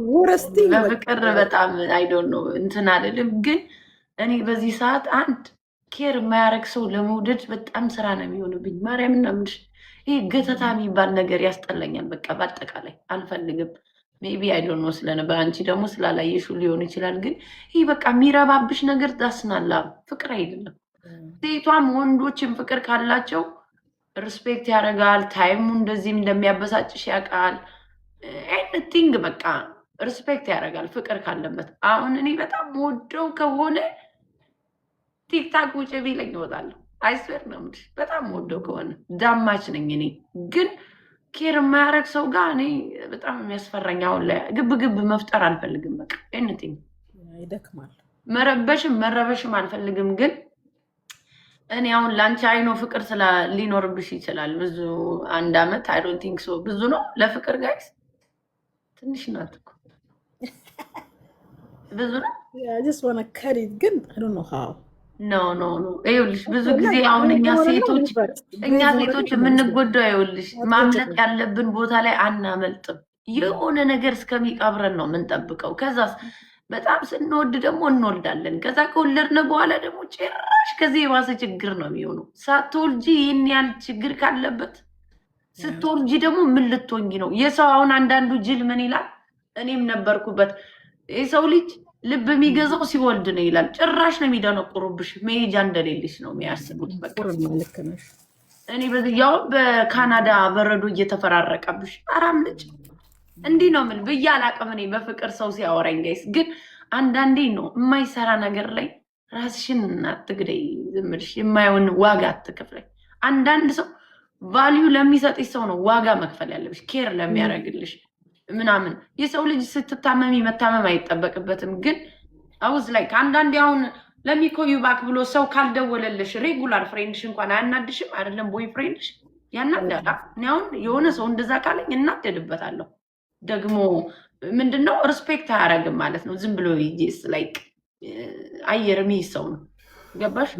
ወረስቲንግ በፍቅር በጣም አይ ዶንት ኖ እንትን አይደለም። ግን እኔ በዚህ ሰዓት አንድ ኬር የማያረግ ሰው ለመውደድ በጣም ስራ ነው የሚሆንብኝ። ማርያምን ነው የምልሽ። ይሄ ገተታ የሚባል ነገር ያስጠላኛል። በቃ በአጠቃላይ አልፈልግም። ሜቢ አይ ዶንት ኖ ስለነበረ አንቺ ደግሞ ስላላየሽው ሊሆን ይችላል። ግን ይሄ በቃ የሚረባብሽ ነገር ዳስናላ ፍቅር አይደለም። ሴቷም ወንዶችም ፍቅር ካላቸው ሪስፔክት ያደርጋል። ታይሙ እንደዚህም እንደሚያበሳጭሽ ያውቃል። ኤኒቲንግ በቃ ሪስፔክት ያደርጋል ፍቅር ካለበት። አሁን እኔ በጣም ወደው ከሆነ ቲክታክ ውጭ ቢለኝ እወጣለሁ። አይስበር ነው የምልሽ። በጣም ወደው ከሆነ ዳማች ነኝ እኔ። ግን ኬር የማያደርግ ሰው ጋር እኔ በጣም የሚያስፈራኝ አሁን ላይ ግብ መፍጠር አልፈልግም። በቃ ኤኒቲንግ ይደክማል። መረበሽም አልፈልግም። ግን እኔ አሁን ላንቺ አይኖ ፍቅር ሊኖርብሽ ይችላል ብዙ 1 አመት አይ ዶንት ቲንክ ሶ ብዙ ነው ለፍቅር ጋይስ ትንሽ ናት እኮ ብዙ ነው just wanna cut it ግን I don't know how ኖ ይኸውልሽ ብዙ ጊዜ አሁን እኛ ሴቶች የምንጎዳው ይኸውልሽ ማምለጥ ያለብን ቦታ ላይ አናመልጥም። የሆነ ነገር እስከሚቀብረን ነው የምንጠብቀው። ከዛስ በጣም ስንወድ ደግሞ እንወልዳለን። ከዛ ከወለድን በኋላ ደግሞ ጭራሽ ከዚህ የባሰ ችግር ነው የሚሆነው። ሳትወልጂ ይህን ያህል ችግር ካለበት ስትወልጂ ደግሞ ምን ልትሆኚ ነው? የሰው አሁን አንዳንዱ ጅል ምን ይላል? እኔም ነበርኩበት። የሰው ልጅ ልብ የሚገዛው ሲወልድ ነው ይላል። ጭራሽ ነው የሚደነቁሩብሽ። መሄጃ እንደሌለሽ ነው የሚያስቡት። እኔ በዚህ ያው በካናዳ በረዶ እየተፈራረቀብሽ አራም ልጅ እንዲህ ነው ምን ብዬ አላቅም። እኔ በፍቅር ሰው ሲያወራኝ ጋይስ ግን አንዳንዴ ነው የማይሰራ ነገር ላይ ራስሽን አትግደይ። ዝም ብለሽ የማይሆን ዋጋ አትከፍለኝ። አንዳንድ ሰው ቫልዩ ለሚሰጥሽ ሰው ነው ዋጋ መክፈል ያለብሽ፣ ኬር ለሚያደርግልሽ ምናምን። የሰው ልጅ ስትታመሚ መታመም አይጠበቅበትም። ግን አውዝ ላይ አንዳንዴ አሁን ለሚኮዩ ባክ ብሎ ሰው ካልደወለልሽ ሬጉላር ፍሬንድሽ እንኳን አያናድሽም? አይደለም ቦይ ፍሬንድሽ ያናዳላ። እኔ አሁን የሆነ ሰው እንደዛ ካለኝ እናደድበታለሁ። ደግሞ ምንድነው ሪስፔክት አያደርግም ማለት ነው። ዝም ብሎ ይጂስ ላይክ አየር የሚይዝ ሰው ነው። ገባሽ?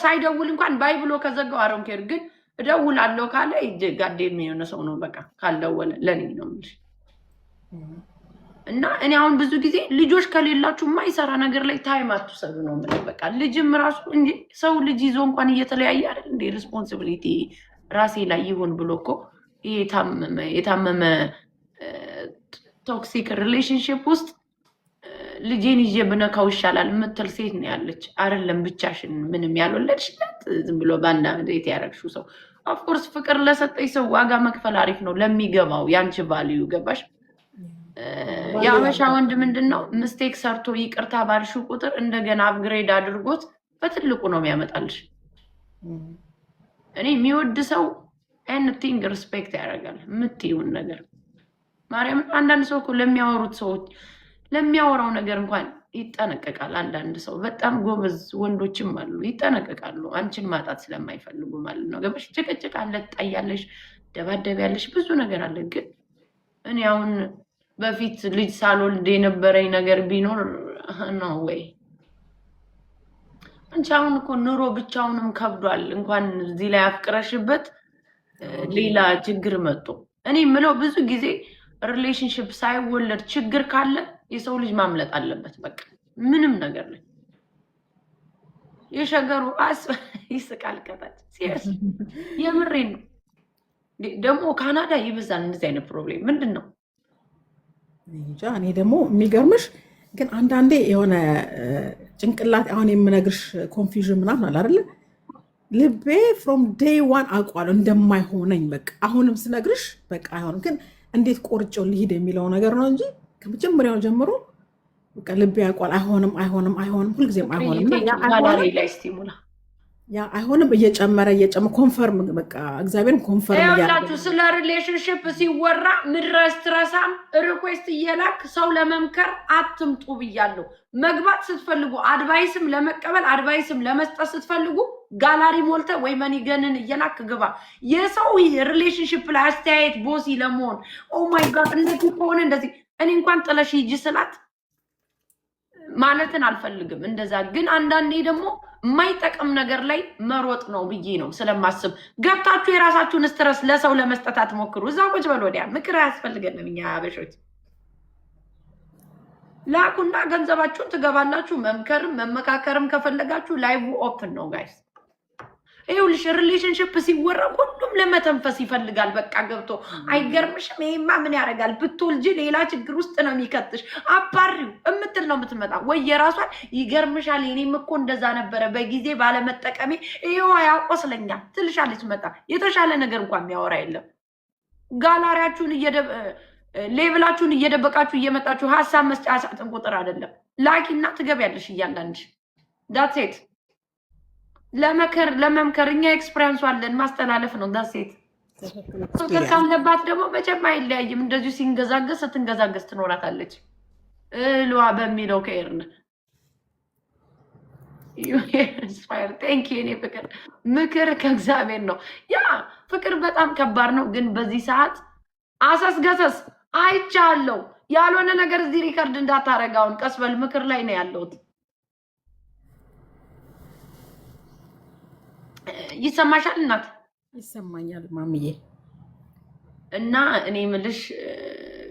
ሳይደውል እንኳን ባይ ብሎ ከዘጋው አሮን ኬር። ግን እደውላለሁ ካለ ጋዴም የሆነ ሰው ነው። በቃ ካልደወለ ለኔ ነው የምልሽ። እና እኔ አሁን ብዙ ጊዜ ልጆች ከሌላችሁ የማይሰራ ነገር ላይ ታይም አትውሰዱ ነው የምልህ። በቃ ልጅም ራሱ እንጂ ሰው ልጅ ይዞ እንኳን እየተለያየ አይደል እንዴ? ሪስፖንሲቢሊቲ ራሴ ላይ ይሁን ብሎ እኮ የታመመ ቶክሲክ ሪሌሽንሽፕ ውስጥ ልጄን ይዤ ብነካው ይሻላል የምትል ሴት ነው ያለች። አይደለም ብቻሽን ምንም ያልወለድሽለት ዝም ብሎ በአንድ አመት ያረግሽው ሰው። ኦፍኮርስ ፍቅር ለሰጠኝ ሰው ዋጋ መክፈል አሪፍ ነው ለሚገባው ያንቺ ቫልዩ። ገባሽ? የአበሻ ወንድ ምንድነው ምስቴክ ሰርቶ ይቅርታ ባልሽው ቁጥር እንደገና አፕግሬድ አድርጎት በትልቁ ነው የሚያመጣልሽ። እኔ የሚወድ ሰው ኤኒቲንግ ሪስፔክት ያደርጋል የምትይውን ነገር። ማርያም አንዳንድ ሰው እኮ ለሚያወሩት ሰዎች ለሚያወራው ነገር እንኳን ይጠነቀቃል። አንዳንድ ሰው በጣም ጎበዝ ወንዶችም አሉ ይጠነቀቃሉ፣ አንቺን ማጣት ስለማይፈልጉ ማለት ነው። ገባሽ? ጭቅጭቅ አለ፣ ትጣያለሽ፣ ደባደቢያለሽ፣ ብዙ ነገር አለ። ግን እኔ አሁን በፊት ልጅ ሳልወልድ የነበረኝ ነገር ቢኖር ነው ወይ አንቺ አሁን እኮ ኑሮ ብቻውንም ከብዷል። እንኳን እዚህ ላይ አፍቅረሽበት ሌላ ችግር መጥቶ እኔ የምለው ብዙ ጊዜ ሪሌሽንሽፕ ሳይወለድ ችግር ካለ የሰው ልጅ ማምለጥ አለበት። በቃ ምንም ነገር ላይ የሸገሩ ይስቃል ከታች ሲሪየስ የምሬን ነው። ደግሞ ካናዳ ይብዛል እንደዚህ አይነት ፕሮብሌም። ምንድን ነው እንጃ። እኔ ደግሞ የሚገርምሽ ግን አንዳንዴ የሆነ ጭንቅላት አሁን የምነግርሽ ኮንፊውዥን ምናምን አለ አይደለ? ልቤ ፍሮም ዴይ ዋን አውቋለሁ እንደማይሆነኝ። በቃ አሁንም ስነግርሽ በቃ አይሆንም። ግን እንዴት ቆርጬው ልሂድ የሚለው ነገር ነው እንጂ ከመጀመሪያው ጀምሮ በቃ ልቤ ያውቋል። አይሆንም ሁልጊዜም አይሆንም። ያ አይሆንም እየጨመረ ኮንፈርም በቃ እግዚአብሔርን ኮንፈርም ያላችሁ ስለ ሪሌሽንሺፕ ሲወራ ምድረስ ትረሳም ሪኩዌስት እየላክ ሰው ለመምከር አትምጡ ብያለሁ። መግባት ስትፈልጉ አድቫይስም ለመቀበል አድቫይስም ለመስጠት ስትፈልጉ ጋላሪ ሞልተ ወይ መኒገንን እየላክ ግባ። የሰው ሪሌሽንሺፕ ላይ አስተያየት ቦሲ ለመሆን ኦ ማይ ጋድ እንደዚህ ከሆነ እንደዚህ እኔ እንኳን ጥለሽ ሂጂ ስላት ማለትን አልፈልግም እንደዛ። ግን አንዳንዴ ደግሞ የማይጠቅም ነገር ላይ መሮጥ ነው ብዬ ነው ስለማስብ። ገብታችሁ የራሳችሁን ስትረስ ለሰው ለመስጠት አትሞክሩ። እዛ ቁጭ በል። ወዲያ ምክር አያስፈልገንም እኛ አበሾች። ላኩና ገንዘባችሁን ትገባላችሁ። መምከርም መመካከርም ከፈለጋችሁ ላይቭ ኦፕን ነው ጋይስ። ይኸውልሽ ሪሌሽንሽፕ ሲወራ ሁሉም ለመተንፈስ ይፈልጋል። በቃ ገብቶ አይገርምሽም? ይሄማ ምን ያደርጋል ብትወልጂ ሌላ ችግር ውስጥ ነው የሚከትሽ። አባሪው እምትል ነው የምትመጣ ወይ የራሷን ይገርምሻል፣ የኔም እኮ እንደዛ ነበረ በጊዜ ባለመጠቀሜ ይኸው ያቆስለኛል ትልሻለች። መጣ የተሻለ ነገር እንኳን የሚያወራ የለም። ጋላሪያችሁን ሌቭላችሁን እየደበቃችሁ እየመጣችሁ ሀሳብ መስጫ ሳጥን ቁጥር አይደለም። ላኪና ትገቢያለሽ እያንዳንድሽ ዳትሴት ለመምከር እኛ ኤክስፒሪየንሱ አለን። ማስተላለፍ ነው ዳሴት። ፍቅር ካለባት ደግሞ መቼም አይለያይም። እንደዚሁ ሲንገዛገዝ ስትንገዛገዝ ትኖራታለች። እልዋ በሚለው ከኤርን ኢንስፓየር ቴንክ ዩ። እኔ ፍቅር ምክር ከእግዚአብሔር ነው። ያ ፍቅር በጣም ከባድ ነው፣ ግን በዚህ ሰዓት አሰስገሰስ አይቻለው። ያልሆነ ነገር እዚህ ሪከርድ እንዳታረጋውን ቀስበል ምክር ላይ ነው ያለሁት። ይሰማሻል እናት? ይሰማኛል ማምዬ። እና እኔ ምልሽ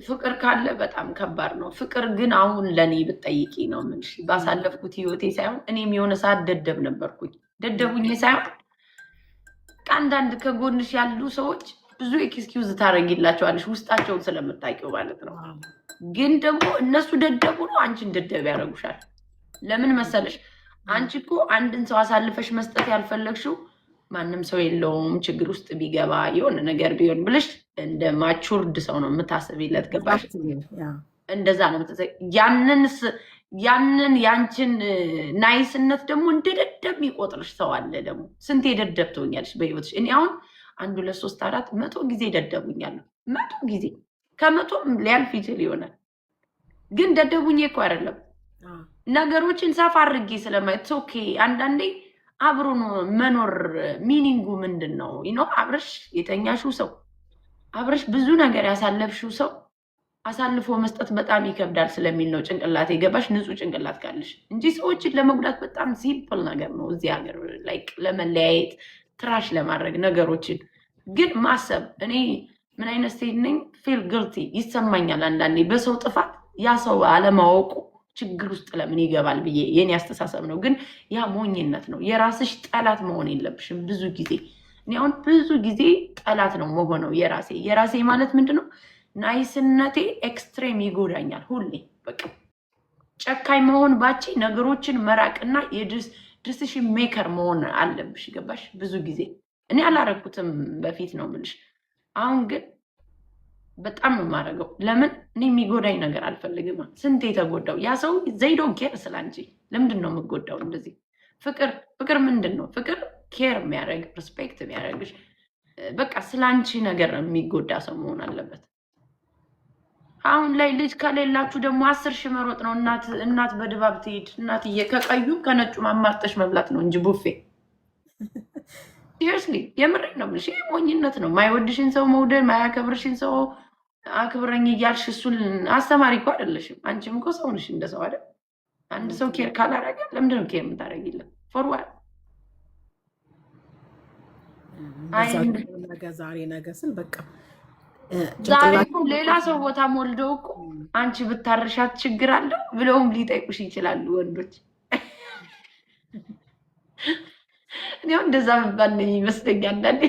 ፍቅር ካለ በጣም ከባድ ነው። ፍቅር ግን አሁን ለኔ ብትጠይቂ ነው ምልሽ ባሳለፍኩት ህይወቴ ሳይሆን እኔም የሆነ ሰዓት ደደብ ነበርኩኝ። ደደቡኝ ሳይሆን አንዳንድ ከጎንሽ ያሉ ሰዎች ብዙ ኤክስኪውዝ ታረጊላቸዋለሽ ውስጣቸውን ስለምታውቂው ማለት ነው። ግን ደግሞ እነሱ ደደቡ ነው አንቺን ደደብ ያደርጉሻል። ለምን መሰለሽ? አንቺ እኮ አንድን ሰው አሳልፈሽ መስጠት ያልፈለግሽው ማንም ሰው የለውም ችግር ውስጥ ቢገባ የሆነ ነገር ቢሆን ብለሽ እንደ ማቹርድ ሰው ነው የምታስቢለት። ገባሽ? እንደዛ ነው። ያንን ያንቺን ናይስነት ደግሞ እንደ ደደብ የሚቆጥርሽ ሰው አለ። ደግሞ ስንቴ ደደብ ትሆኛለሽ በህይወትሽ። እኔ አሁን 1 2 3 4 100 ጊዜ ደደቡኛለሁ። 100 ጊዜ ከ100ም ሊያልፍ ይችል ይሆናል። ግን ደደቡኝ እኮ አይደለም ነገሮችን ሰፋ አድርጌ ስለማየት ኦኬ። አንዳንዴ አብሮ መኖር ሚኒንጉ ምንድን ነው? አብረሽ የተኛሽው ሰው አብረሽ ብዙ ነገር ያሳለፍሽው ሰው አሳልፎ መስጠት በጣም ይከብዳል ስለሚል ነው ጭንቅላት የገባሽ። ንጹህ ጭንቅላት ካለሽ እንጂ ሰዎችን ለመጉዳት በጣም ሲምፕል ነገር ነው እዚህ ሀገር ላይክ ለመለያየት ትራሽ ለማድረግ ነገሮችን ግን ማሰብ። እኔ ምን አይነት ስቴት ነኝ? ፊል ግልቲ ይሰማኛል አንዳንዴ በሰው ጥፋት ያ ሰው አለማወቁ ችግር ውስጥ ለምን ይገባል ብዬ የኔ አስተሳሰብ ነው። ግን ያ ሞኝነት ነው። የራስሽ ጠላት መሆን የለብሽም። ብዙ ጊዜ እኔ አሁን ብዙ ጊዜ ጠላት ነው መሆነው የራሴ ማለት ምንድን ነው? ናይስነቴ ኤክስትሬም ይጎዳኛል ሁሌ። በቃ ጨካኝ መሆን ባቺ ነገሮችን መራቅና የዲሲሽን ሜከር መሆን አለብሽ። ገባሽ? ብዙ ጊዜ እኔ አላረኩትም በፊት ነው የምልሽ። አሁን ግን በጣም ነው የማደርገው። ለምን? እኔ የሚጎዳኝ ነገር አልፈልግም። ስንት የተጎዳው ያ ሰው ዘይዶን ኬር ስላንቺ ለምንድን ነው የምጎዳው? እንደዚህ ፍቅር ምንድን ነው? ፍቅር ኬር የሚያደርግ ሪስፔክት የሚያደርግሽ በቃ ስላንቺ ነገር የሚጎዳ ሰው መሆን አለበት። አሁን ላይ ልጅ ከሌላችሁ ደግሞ 10 ሺህ መሮጥ ነው። እናት በድባብ ትሄድ። እናትዬ ከቀዩ ከነጩ ማማርጠሽ መብላት ነው እንጂ ቡፌ። ሲሪየስሊ የምሬን ነው የምልሽ። ይሄ ሞኝነት ነው። ማይወድሽን ሰው መውደድ፣ ማያከብርሽን ሰው አክብረኝ እያልሽ እሱን አስተማሪ እኮ አይደለሽም። አንቺም እኮ ሰው ነሽ እንደ ሰው አይደል? አንድ ሰው ኬር ካላረገ ለምንድን ነው ኬር የምታደርጊለት? ፎርዋርድ ዛሬ ነገ ስል በቃ ዛሬ እኮ ሌላ ሰው ቦታ ሞልደው እኮ አንቺ ብታርሻት ችግር አለው ብለውም ሊጠይቁሽ ይችላሉ ወንዶች። እኔው እንደዛ መባል ነው ይመስለኛል አንዳንዴ።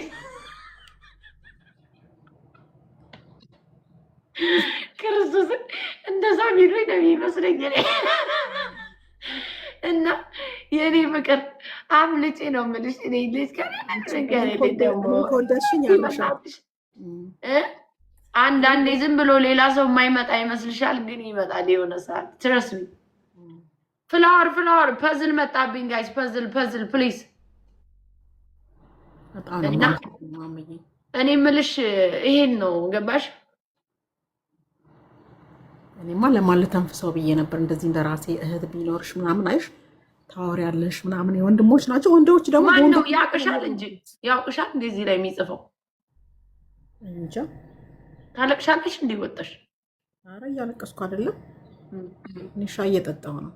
ክርስቶስ እንደዛ ቢሉኝ ነው የሚመስለኝ። እና የኔ ፍቅር አምልጬ ነው የምልሽ። እኔ ልጅ አንዳንዴ ዝም ብሎ ሌላ ሰው የማይመጣ ይመስልሻል? ግን ይመጣል የሆነ ሰዓት። ትረስ ሚ ፍላወር ፐዝል መጣብኝ ጋይስ። ፐዝል ፕሊዝ። እና እኔ የምልሽ ይሄን ነው ገባሽ? እኔማ ለማለት ተንፍሰው ብዬ ነበር። እንደዚህ እንደራሴ እህት ቢኖርሽ ምናምን አይሽ ታወሪያለሽ ምናምን። የወንድሞች ናቸው። ወንዶች ደግሞ ማነው ያውቅሻል እንጂ ያውቅሻል። እንደዚህ ላይ የሚጽፈው እንጃ። ታለቅሻለሽ እንዴ ወጣሽ? ኧረ እያለቀስኩ አይደለም፣ እኔ ሻይ እየጠጣሁ ነው።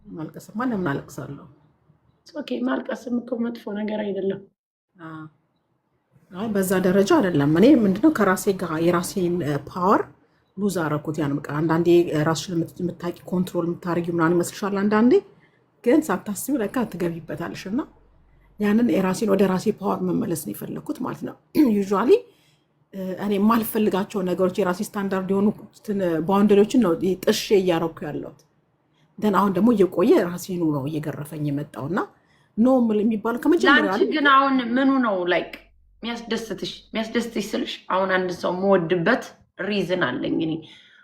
ማልቀስማ ለምን አለቅሳለሁ? ኦኬ ማልቀስም እኮ መጥፎ ነገር አይደለም። አይ በዛ ደረጃ አይደለም። እኔ ምንድነው ከራሴ ጋር የራሴን ፓወር ሉዝ አረኩት። ያን በቃ አንዳንዴ ራስሽን የምታቂ ኮንትሮል የምታደርጊው ምናምን ይመስልሻል። አንዳንዴ ግን ሳታስቢው ለካ ትገቢበታለሽ። እና ያንን የራሴን ወደ ራሴ ፓወር መመለስ ነው የፈለግኩት ማለት ነው። ዩዥዋሊ እኔ የማልፈልጋቸው ነገሮች የራሴ ስታንዳርድ የሆኑ ባውንደሪዎችን ነው ጥሼ እያረኩ ያለሁት። ደን አሁን ደግሞ እየቆየ ራሴኑ ነው እየገረፈኝ የመጣው እና ኖ የሚባለው ከመጀመሪያ ለአንቺ ግን አሁን ምኑ ነው ላይክ የሚያስደስትሽ ስልሽ አሁን አንድ ሰው የምወድበት ሪዝን አለኝ እኔ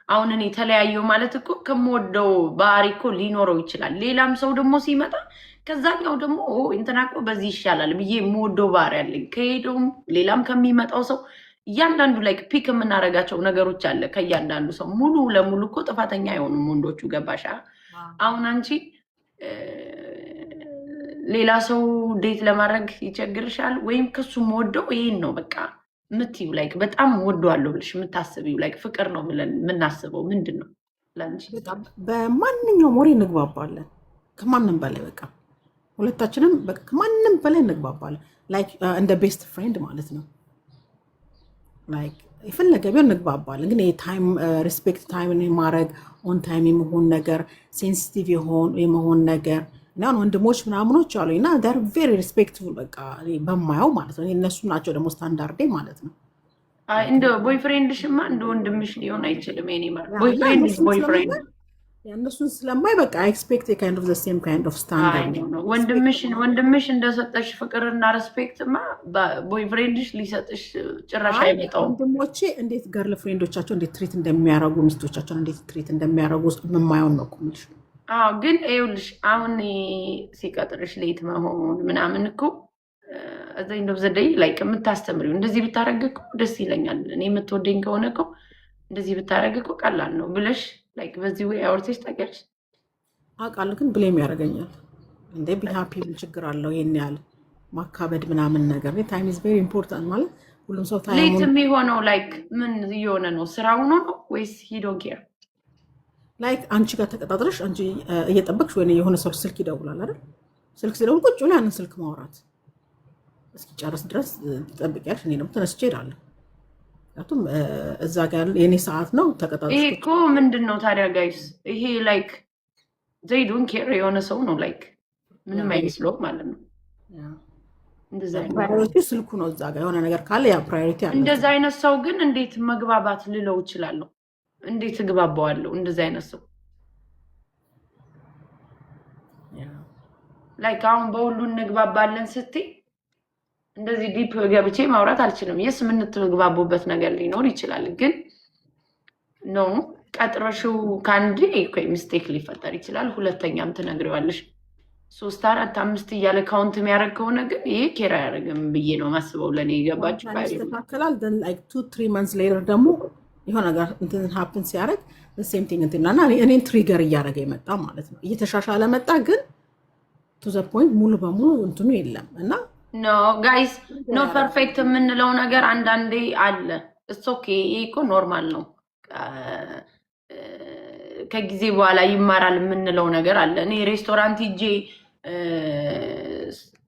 አሁን እኔ ተለያየው ማለት እኮ ከምወደው ባህሪ እኮ ሊኖረው ይችላል። ሌላም ሰው ደግሞ ሲመጣ ከዛኛው ደግሞ እንትና እኮ በዚህ ይሻላል ብዬ የምወደው ባህሪ አለኝ። ከሄደውም ሌላም ከሚመጣው ሰው እያንዳንዱ ላይክ ፒክ የምናደርጋቸው ነገሮች አለ ከእያንዳንዱ ሰው። ሙሉ ለሙሉ እኮ ጥፋተኛ አይሆኑም ወንዶቹ። ገባሻ? አሁን አንቺ ሌላ ሰው ዴት ለማድረግ ይቸግርሻል ወይም ከሱ የምወደው ይሄን ነው በቃ ምትይው ላይክ በጣም ወደዋለሁ ብለሽ የምታስቢው ላይክ ፍቅር ነው ብለን የምናስበው ምንድን ነው ለአንቺ? በማንኛውም ወሬ እንግባባለን ከማንም በላይ በቃ ሁለታችንም በቃ ከማንም በላይ እንግባባለን። ላይክ እንደ ቤስት ፍሬንድ ማለት ነው። ላይክ የፈለገ ቢሆን እንግባባለን። ግን ታይም ሪስፔክት ታይምን የማድረግ ኦን ታይም የመሆን ነገር ሴንሲቲቭ የመሆን ነገር እና ወንድሞች ምናምኖች አሉ እና ር ቬሪ ሪስፔክትፉል በቃ በማየው ማለት ነው። እነሱ ናቸው ደግሞ ስታንዳርዴ ማለት ነው። እንደ ቦይፍሬንድሽማ እንደ ወንድምሽ ሊሆን አይችልም። ቦይፍሬንድ እነሱን ስለማይ በቃ ኤክስፔክት ካይንድ ኦፍ ዘ ሴም ካይንድ ኦፍ ስታንዳርድ ወንድምሽ እንደሰጠሽ ፍቅርና ሬስፔክትማ ቦይፍሬንድሽ ሊሰጥሽ ጭራሽ አይመጣውም። ወንድሞቼ እንዴት ገርል ፍሬንዶቻቸው እንዴት ትሪት እንደሚያደርጉ ሚስቶቻቸውን እንዴት ትሪት እንደሚያደርጉ የማየውን ነው ቁምልሽ። ግን ይኸውልሽ አሁን ሲቀጥርሽ ሌት መሆን ምናምን እኮ እዛ እንደው ዘደይ ላይ የምታስተምሪው እንደዚህ ብታረግ እኮ ደስ ይለኛል፣ እኔ የምትወደኝ ከሆነ እኮ እንደዚህ ብታረግ እኮ ቀላል ነው ብለሽ ላይክ በዚህ ወይ አውርተሽ ታውቂያለሽ? አውቃለሁ፣ ግን ብሌም ያደርገኛል። እንዴ ቢሃፒ ምን ችግር አለው? ይሄን ያህል ማካበድ ምናምን ነገር ታይም ኢዝ ቬሪ ኢምፖርታንት ማለት ሁሉም ሰው ታይም ሌት የሚሆነው ላይክ ምን እየሆነ ነው? ስራ ሆኖ ነው ወይስ ሂ ዶንት ኬር? ላይክ አንቺ ጋር ተቀጣጥረሽ አንቺ እየጠበቅሽ ወይ የሆነ ሰው ስልክ ይደውላል አይደል? ስልክ ሲደውል ቁጭ ብሎ ያንን ስልክ ማውራት እስኪጨርስ ድረስ ትጠብቂያለሽ። እኔ ደግሞ ተነስቼ እሄዳለሁ። ምክንያቱም እዛ ጋር የኔ ሰዓት ነው። ተቀጣጥረሽ ይሄ እኮ ምንድን ነው ታዲያ ጋይስ? ይሄ ላይክ ዘይ ዶንት ኬር የሆነ ሰው ነው ላይክ ምንም አይመስለውም ማለት ነው። ፕራዮሪቲ ስልኩ ነው። እዛ ጋር የሆነ ነገር ካለ ያ ፕራዮሪቲ አለ። እንደዛ አይነት ሰው ግን እንዴት መግባባት ልለው እችላለሁ? እንዴት እግባባዋለሁ? እንደዚህ አይነት ሰው ላይክ አሁን በሁሉ እንግባባለን ስትይ እንደዚህ ዲፕ ገብቼ ማውራት አልችልም። የስ የምንትግባቡበት ነገር ሊኖር ይችላል፣ ግን ኖ ቀጥረሽው ከአንድ ሚስቴክ ሊፈጠር ይችላል። ሁለተኛም ትነግሪዋለሽ። 3 4 5 እያለ ካውንት የሚያደርግ ከሆነ ግን ይሄ ኬር አያደርግም ብዬ ነው ማስበው። ለእኔ የገባችሁ ይስተካከላል። 2-3 months ሌተር ደግሞ የሆነ ነገር እንትን ሀፕን ሲያደርግ ሴም ቲንግ እንትናና እኔን ትሪገር እያደረገ የመጣ ማለት ነው። እየተሻሻለ መጣ፣ ግን ቱ ዘ ፖይንት ሙሉ በሙሉ እንትኑ የለም እና ኖ ጋይስ ኖ ፐርፌክት የምንለው ነገር አንዳንዴ አለ። እስ ኦኬ ይሄ እኮ ኖርማል ነው። ከጊዜ በኋላ ይማራል የምንለው ነገር አለ። እኔ ሬስቶራንት ሂጄ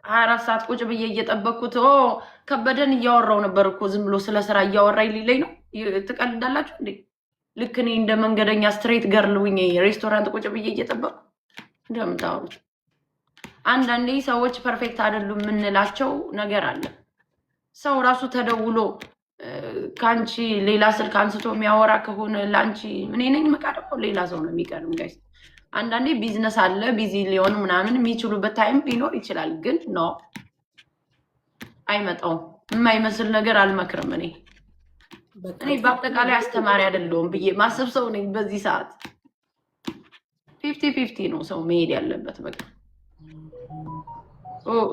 24 ሰዓት ቁጭ ብዬ እየጠበቅኩት ከበደን እያወራው ነበር እኮ ዝም ብሎ ስለ ስራ እያወራኝ ሊለኝ ነው። ትቀልዳላችሁ እንዴ? ልክ እኔ እንደ መንገደኛ ስትሬት ገርልውኝ ሬስቶራንት ቁጭ ብዬ እየጠበቅኩ እንደምታወሩት አንዳንዴ ሰዎች ፐርፌክት አይደሉም የምንላቸው ነገር አለ። ሰው ራሱ ተደውሎ ከአንቺ ሌላ ስልክ አንስቶ የሚያወራ ከሆነ ለአንቺ እኔ ነኝ የምቀርበው ሌላ ሰው ነው የሚቀርም። ጋይስ አንዳንዴ ቢዝነስ አለ ቢዚ ሊሆኑ ምናምን የሚችሉበት ታይም ሊኖር ይችላል፣ ግን ኖ አይመጣውም። የማይመስል ነገር አልመክርም። እኔ በአጠቃላይ አስተማሪ አይደለሁም ብዬ ማሰብ ሰው ነኝ። በዚህ ሰዓት 50-50 ነው ሰው መሄድ ያለበት በቃ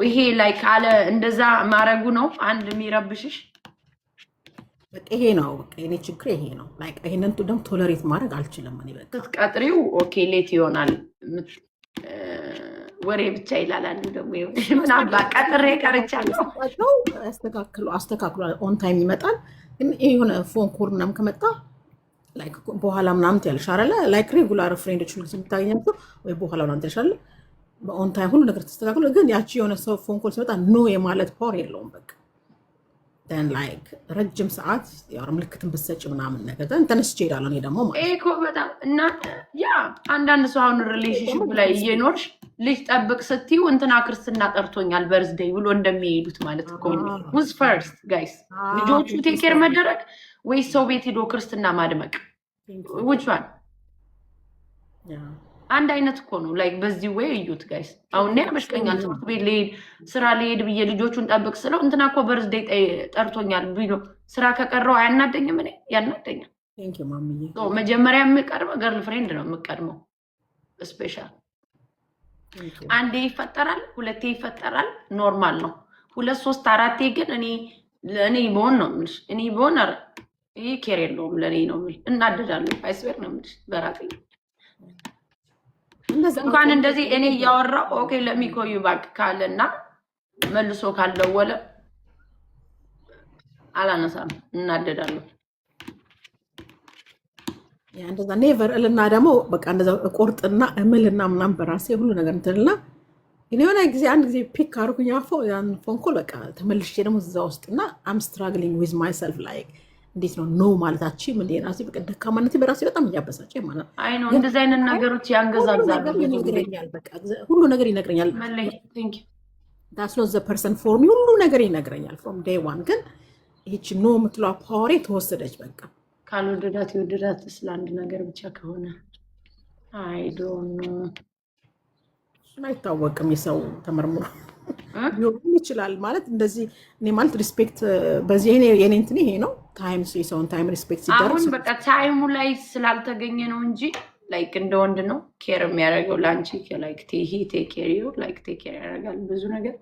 ይሄ ላይ ካለ እንደዛ ማረጉ ነው አንድ የሚረብሽሽ። በቃ ይሄ ነው በቃ የኔ ችግር ይሄ ነው። ላይክ ይሄንን ደግሞ ቶለሬት ማድረግ አልችልም። እኔ በቃ ስትቀጥሪው ኦኬ ሌት ይሆናል ወሬ ብቻ ይላል። አንዱ ደግሞ ምን አባ ቀጥሬ ቀርቻለሁ አስተካክሏል። ኦን ታይም ይመጣል። ግን የሆነ ፎን ኮል ምናምን ከመጣ ላይክ በኋላ ምናምን ትያለሽ አይደለ? ላይክ ሬጉላር ፍሬንዶች ሁሉ የምታገኛቸው ወይ በኋላ ምናምን ትያለሽ። በኦን ታይም ሁሉ ነገር ተስተካክሎ፣ ግን ያቺ የሆነ ሰው ፎን ኮል ሲመጣ ኖ የማለት ፓወር የለውም። በቃ ላይክ ረጅም ሰዓት ያው ምልክትን ብትሰጭ ምናምን ነገር ተነስቼ እሄዳለሁ። እኔ ደግሞ ማለት እኮ በጣም እና ያ አንዳንድ ሰው አሁን ሪሌሽንሽፕ ላይ እየኖርሽ ልጅ ጠብቅ ስትዩ እንትና ክርስትና ጠርቶኛል በርዝዴይ ብሎ እንደሚሄዱት ማለት እኮ ውዝ ፈርስት ጋይስ ልጆቹ ቴኬር መደረግ ወይስ ሰው ቤት ሄዶ ክርስትና ማድመቅ? ውጭዋን አንድ አይነት እኮ ነው። ላይክ በዚህ ወይ እዩት ጋይስ። አሁን እኔ ያመሽቀኛል ትምህርት ቤት ልሄድ ስራ ልሄድ ብዬ ልጆቹን ጠብቅ ስለው እንትና እኮ በርዝዴይ ጠርቶኛል ብሎ ስራ ከቀረው አያናደኝም? እኔ ያናደኛል። መጀመሪያ የምቀርበው ገርል ፍሬንድ ነው የምቀድመው። ስፔሻል አንዴ ይፈጠራል፣ ሁለቴ ይፈጠራል፣ ኖርማል ነው። 2 3 4 ግን እኔ በሆን ነው የምልሽ። እኔ በሆን ይሄ ኬር የለውም ለእኔ ነው የምልሽ። እናደዳለሁ። አይስበር ነው የምልሽ በራሴ እንኳን እንደዚህ እኔ እያወራሁ ኦኬ ለሚኮዩ ባክ ካለና መልሶ ካልደወለ አላነሳም፣ እናደዳለሁ። ያ እንደዛ ኔቨር እልና ደግሞ በቃ እንደዛ ቆርጥና እምልና ምናምን በራሴ ሁሉ ነገር እንትንና ግን የሆነ ጊዜ አንድ ጊዜ ፒክ አድርጉኝ ያን ፎን ኮል በቃ ተመልሼ ደግሞ እዛ ውስጥና አም ስትራግሊንግ ዊዝ ማይሰልፍ ላይክ እንዴት ነው ኖ ማለታችን ምን ራሴ በቃ ደካማነቴ በራሴ በጣም እያበሳጨ ማለት ነው። አይ ነው እንደዚህ አይነት ነገሮች ያንገዛዛሉ። በቃ ሁሉ ነገር ይነግረኛል። ዳስ ኖት ዘ ፐርሰን ፎር ሚ ሁሉ ነገር ይነግረኛል ፍሮም ዴይ ዋን። ግን ይህቺ ኖ የምትለው ፓወሬ ተወሰደች። በቃ ካልወደዳት የወደዳት ስለ አንድ ነገር ብቻ ከሆነ አይ ዶንት ኖ እሱን አይታወቅም። የሰው ተመርምሮ ሊሆን ይችላል ማለት እንደዚህ እኔ ማለት ሪስፔክት በዚህ የኔ እንትን ይሄ ነው። ታይም የሰውን ታይም ሪስፔክት ሲደረግ አሁን በቃ ታይሙ ላይ ስላልተገኘ ነው እንጂ ላይክ እንደ ወንድ ነው ኬር የሚያደርገው ለአንቺ ላይክ ቴሂ ቴክ ኬር ዩ ላይክ ቴክ ኬር ያደርጋል ብዙ ነገር።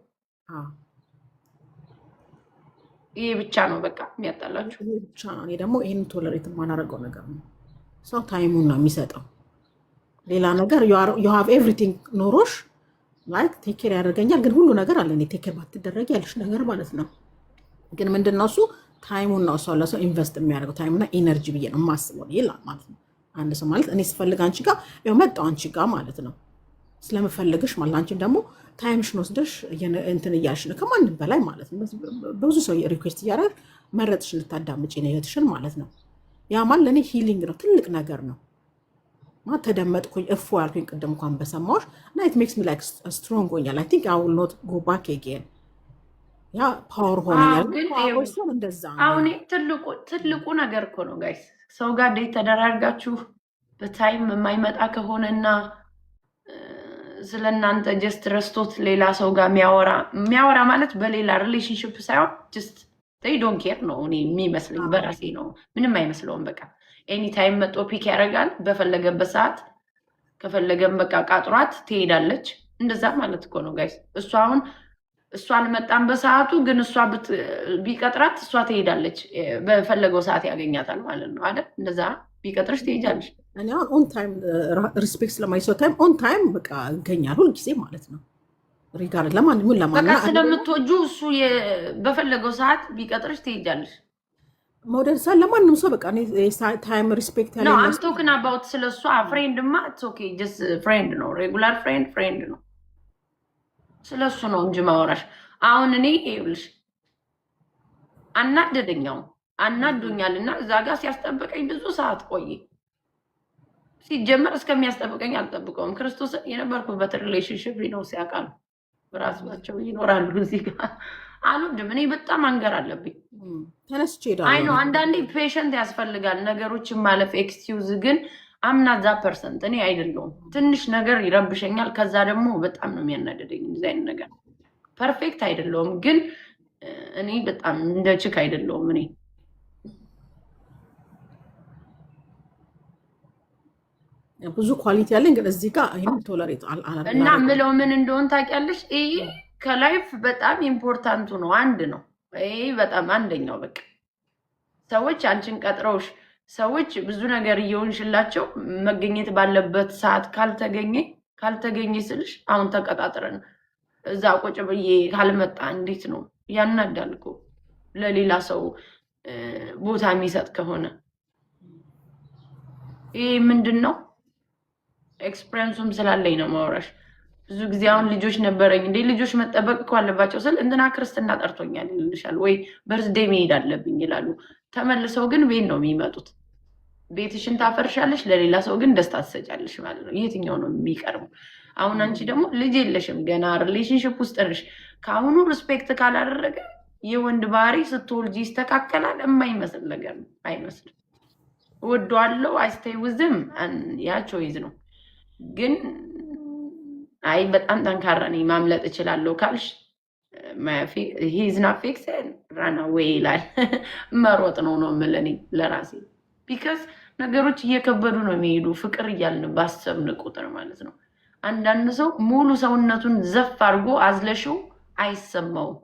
ይሄ ብቻ ነው በቃ የሚያጣላችሁ ይሄ ብቻ ነው። እኔ ደግሞ ይሄን ቶለሬት የማናደርገው ነገር ነው። ሰው ታይሙን ነው የሚሰጠው። ሌላ ነገር ዩ ሃቭ ኤቭሪቲንግ ኖሮሽ ላይክ ቴክ ኬር ያደርገኛል። ግን ሁሉ ነገር አለ እኔ ቴክ ኬር ባትደረግ ያለሽ ነገር ማለት ነው። ግን ምንድነው እሱ ታይሙን ነው ሰው ለሰው ኢንቨስት የሚያደርገው ታይምና ኢነርጂ ብዬ ነው የማስበው ይላል ማለት ነው። አንድ ሰው ማለት እኔ ስፈልግ አንቺ ጋር ያው መጣሁ አንቺ ጋር ማለት ነው ስለምፈልግሽ ማለት አንቺን ደግሞ ታይምሽን ወስደሽ እንትን እያልሽ ነው ከማንም በላይ ማለት ነው። ብዙ ሰው ሪኩዌስት እያደረግ መረጥሽ ልታዳምጪ ነው ህይወትሽን ማለት ነው። ያ ማለት ለእኔ ሂሊንግ ነው፣ ትልቅ ነገር ነው። ተደመጥኩኝ እፎ ያልኩኝ ቅድም እንኳን በሰማሁሽ እና ኢት ሜክስ ሚ ላይክ ስትሮንግ ሆኛል። አይ ቲንክ አይ ዊል ኖት ጎ ባክ አጌን። ያ ፓወር ሆነኛል። እንደዛ አሁን ትልቁ ነገር እኮ ነው ጋይስ። ሰው ጋር ዴት ተደራርጋችሁ በታይም የማይመጣ ከሆነና ስለእናንተ ጀስት ረስቶት ሌላ ሰው ጋር የሚያወራ ማለት በሌላ ሪሌሽንሽፕ ሳይሆን ጀስት ዴይ ዶንት ኬር ነው እኔ የሚመስለኝ። በራሴ ነው ምንም አይመስለውም። በቃ ኤኒ ታይም መጦ ፒክ ያደርጋል በፈለገበት ሰዓት። ከፈለገም በቃ ቃጥሯት ትሄዳለች። እንደዛ ማለት እኮ ነው ጋይስ። እሷ አልመጣም በሰዓቱ፣ ግን እሷ ቢቀጥራት እሷ ትሄዳለች። በፈለገው ሰዓት ያገኛታል ማለት ነው አይደል? እንደዛ ቢቀጥርሽ ትሄጃለሽ። እኔ አሁን ኦን ታይም ሪስፔክት ስለማይሰው ታይም ኦን ታይም በቃ እገኛለሁ ሁልጊዜ ማለት ነው። ሪጋርድ ለማንም በቃ ስለምትወጁ እሱ በፈለገው ሰዓት ቢቀጥርሽ ትሄጃለሽ። መውደድ ሳል ለማንም ሰው በቃ ታይም ሪስፔክት ያለ ነው። አም ቶክን አባውት ስለሷ ፍሬንድማ ኢትስ ኦኬ ጀስት ፍሬንድ ነው። ሬጉላር ፍሬንድ ነው። ስለሱ ነው እንጂ ማወራሽ። አሁን እኔ ይኸውልሽ አናዶኛልና እዛ ጋር ሲያስጠብቀኝ ብዙ ሰዓት ቆየ። ሲጀመር እስከሚያስጠብቀኝ አልጠብቀውም። ክርስቶስ የነበርኩበት ሪሌሽንሽፕ ነው ሲያውቃሉ በራሳቸው ይኖራሉ። እዚህ ጋር አልወድም። እኔ በጣም አንገር አለብኝ። ተነስቼ ሄዳለሁ። አይ ነው አንዳንዴ ፔሸንት ያስፈልጋል ነገሮችን ማለፍ። ኤክስኪውዝ ግን አምናት ዛ ፐርሰንት እኔ አይደለሁም። ትንሽ ነገር ይረብሸኛል። ከዛ ደግሞ በጣም ነው የሚያናደደኝ እንደዚህ አይነት ነገር። ፐርፌክት አይደለሁም፣ ግን እኔ በጣም እንደ ችክ አይደለሁም። እኔ ብዙ ኳሊቲ ያለኝ ግን እዚህ ጋር ይሄን ቶለሬት አላደርግም እና ምለው ምን እንደሆነ ታውቂያለሽ? ይሄ ከላይፍ በጣም ኢምፖርታንቱ ነው። አንድ ነው ይሄ በጣም አንደኛው። በቃ ሰዎች አንቺን ቀጥረውሽ ሰዎች ብዙ ነገር እየሆንሽላቸው መገኘት ባለበት ሰዓት ካልተገኘ ስልሽ አሁን ተቀጣጥረን እዛ ቁጭ ብዬ ካልመጣ እንዴት ነው ያናዳል እኮ። ለሌላ ሰው ቦታ የሚሰጥ ከሆነ ይሄ ምንድን ነው? ኤክስፒሪየንሱም ስላለኝ ነው ማውራሽ። ብዙ ጊዜ አሁን ልጆች ነበረኝ እንዴ ልጆች መጠበቅ እኮ አለባቸው ስል እንትና ክርስትና ጠርቶኛል ይልሻል ወይ በርዝዴ መሄድ አለብኝ ይላሉ። ተመልሰው ግን ቤት ነው የሚመጡት። ቤትሽን ታፈርሻለሽ፣ ለሌላ ሰው ግን ደስታ ትሰጫለሽ ማለት ነው። የትኛው ነው የሚቀርበው? አሁን አንቺ ደግሞ ልጅ የለሽም፣ ገና ሪሌሽንሽፕ ውስጥ ነሽ። ከአሁኑ ሪስፔክት ካላደረገ የወንድ ባህሪ ስትወልጂ ይስተካከላል? የማይመስል ነገር ነው። አይመስልም። እወደዋለሁ አይስቴይ ውዝም ያ ቾይዝ ነው። ግን አይ በጣም ጠንካራ ነኝ ማምለጥ እችላለሁ ካልሽ ሂዝና ፊክስን ራና ወይ ይላል። መሮጥ ነው ነው የምልህ እኔ ለራሴ። ቢካዝ ነገሮች እየከበዱ ነው የሚሄዱ ፍቅር እያልን ባሰብን ቁጥር ማለት ነው። አንዳንድ ሰው ሙሉ ሰውነቱን ዘፍ አድርጎ አዝለሽው አይሰማውም።